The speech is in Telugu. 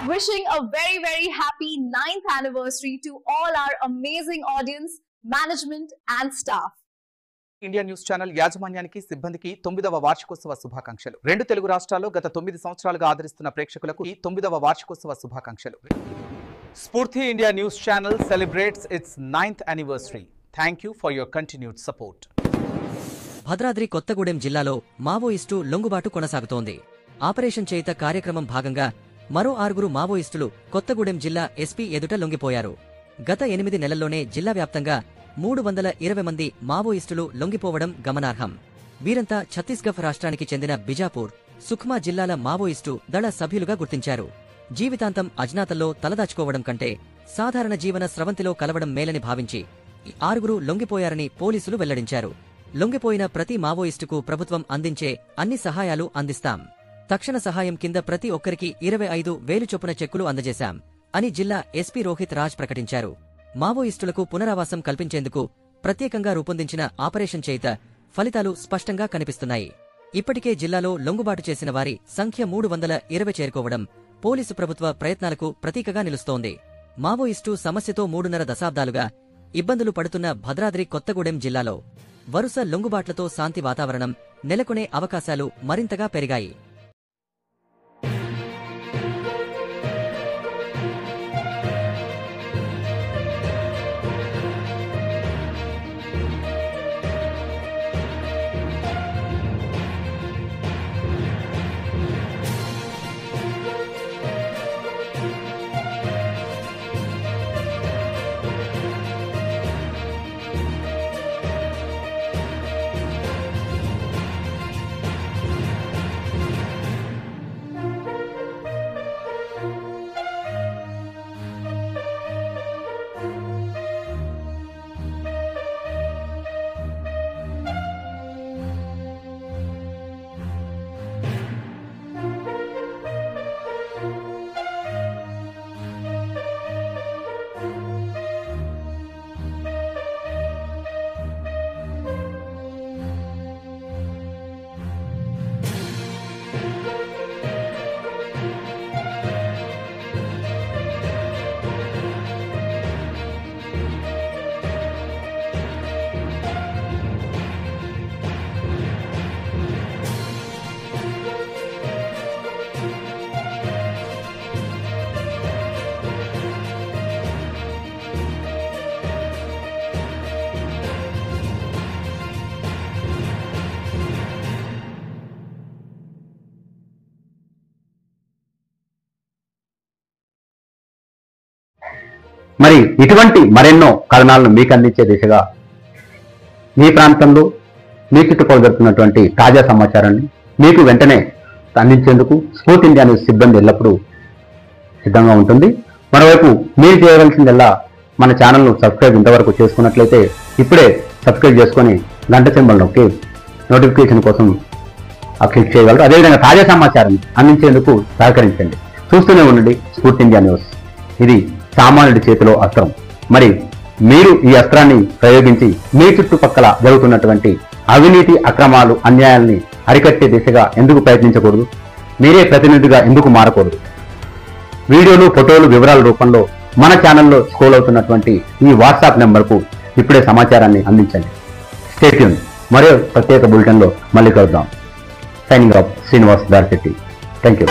Wishing a very happy 9th anniversary to all our amazing audience, management and staff. India news channel యాజమాన్యానికి సిబ్బందికి 9వ వార్షికోత్సవ శుభాకాంక్షలు. రెండు తెలుగు రాష్ట్రాల్లో గత 9 సంవత్సరాలుగా ఆదరిస్తున్న ప్రేక్షకులకు 9వ వార్షికోత్సవ శుభాకాంక్షలు. స్ఫూర్తి India news channel celebrates its 9th anniversary. Thank you for your continued support. Bhadradri Kothagudem జిల్లాలో మావోయిస్టు లొంగుబాటు కొనసాగుతోంది. ఆపరేషన్ చేయిత కార్యక్రమం భాగంగా మరో 6 మావోయిస్టులు కొత్తగూడెం జిల్లా ఎస్పీ ఎదుట లొంగిపోయారు. గత 8 నెలల్లోనే జిల్లా వ్యాప్తంగా 320 మంది మావోయిస్టులు లొంగిపోవడం గమనార్హం. వీరంతా ఛత్తీస్గఢ్ రాష్ట్రానికి చెందిన బిజాపూర్, సుఖ్మా జిల్లాల మావోయిస్టు దళ సభ్యులుగా గుర్తించారు. జీవితాంతం అజ్ఞాతంలో తలదాచుకోవడం కంటే సాధారణ జీవన స్రవంతిలో కలవడం మేలని భావించి ఈ 6 లొంగిపోయారని పోలీసులు వెల్లడించారు. లొంగిపోయిన ప్రతి మావోయిస్టుకు ప్రభుత్వం అందించే అన్ని సహాయాలు అందిస్తాం. తక్షణ సహాయం కింద ప్రతి ఒక్కరికి 25,000 చొప్పున చెక్కులు అందజేశాం అని జిల్లా ఎస్పీ రోహిత్ రాజ్ ప్రకటించారు. మావోయిస్టులకు పునరావాసం కల్పించేందుకు ప్రత్యేకంగా రూపొందించిన ఆపరేషన్ చేయిత ఫలితాలు స్పష్టంగా కనిపిస్తున్నాయి. ఇప్పటికే జిల్లాలో లొంగుబాటు చేసిన వారి సంఖ్య 320 చేరుకోవడం పోలీసు ప్రభుత్వ ప్రయత్నాలకు ప్రతీకగా నిలుస్తోంది. మావోయిస్టు సమస్యతో 3.5 దశాబ్దాలుగా ఇబ్బందులు పడుతున్న భద్రాద్రి కొత్తగూడెం జిల్లాలో వరుస లొంగుబాట్లతో శాంతి వాతావరణం నెలకొనే అవకాశాలు మరింతగా పెరిగాయి. మరి ఇటువంటి మరెన్నో కథనాలను మీకు అందించే దిశగా మీ ప్రాంతంలో మీ చుట్టుపక్కల జరుగుతున్నటువంటి తాజా సమాచారాన్ని మీకు వెంటనే అందించేందుకు స్ఫూర్తి ఇండియా న్యూస్ సిబ్బంది ఎల్లప్పుడూ సిద్ధంగా ఉంటుంది. మరోవైపు మీరు చేయవలసిందల్లా మన ఛానల్ను సబ్స్క్రైబ్ ఇంతవరకు చేసుకున్నట్లయితే ఇప్పుడే సబ్స్క్రైబ్ చేసుకొని గంట సింబల్ నొక్కి నోటిఫికేషన్ కోసం క్లిక్ చేయగలరు. అదేవిధంగా తాజా సమాచారాన్ని అందించేందుకు సహకరించండి. చూస్తూనే ఉండండి స్ఫూర్తి ఇండియా న్యూస్. ఇది సామాన్యుడి చేతిలో అస్త్రం. మరి మీరు ఈ అస్త్రాన్ని ప్రయోగించి మీ చుట్టుపక్కల జరుగుతున్నటువంటి అవినీతి, అక్రమాలు, అన్యాయాల్ని అరికట్టే దిశగా ఎందుకు ప్రయత్నించకూడదు? మీరే ప్రతినిధిగా ఎందుకు మారకూడదు? వీడియోలు, ఫోటోలు, వివరాల రూపంలో మన ఛానల్లో స్క్రోల్ అవుతున్నటువంటి ఈ వాట్సాప్ నెంబర్కు ఇప్పుడే సమాచారాన్ని అందించండి. Stay tune. మరో ప్రత్యేక బులెటిన్లో మళ్ళీ కలుద్దాం. Signing off Srinivas Darshetti. Thank you.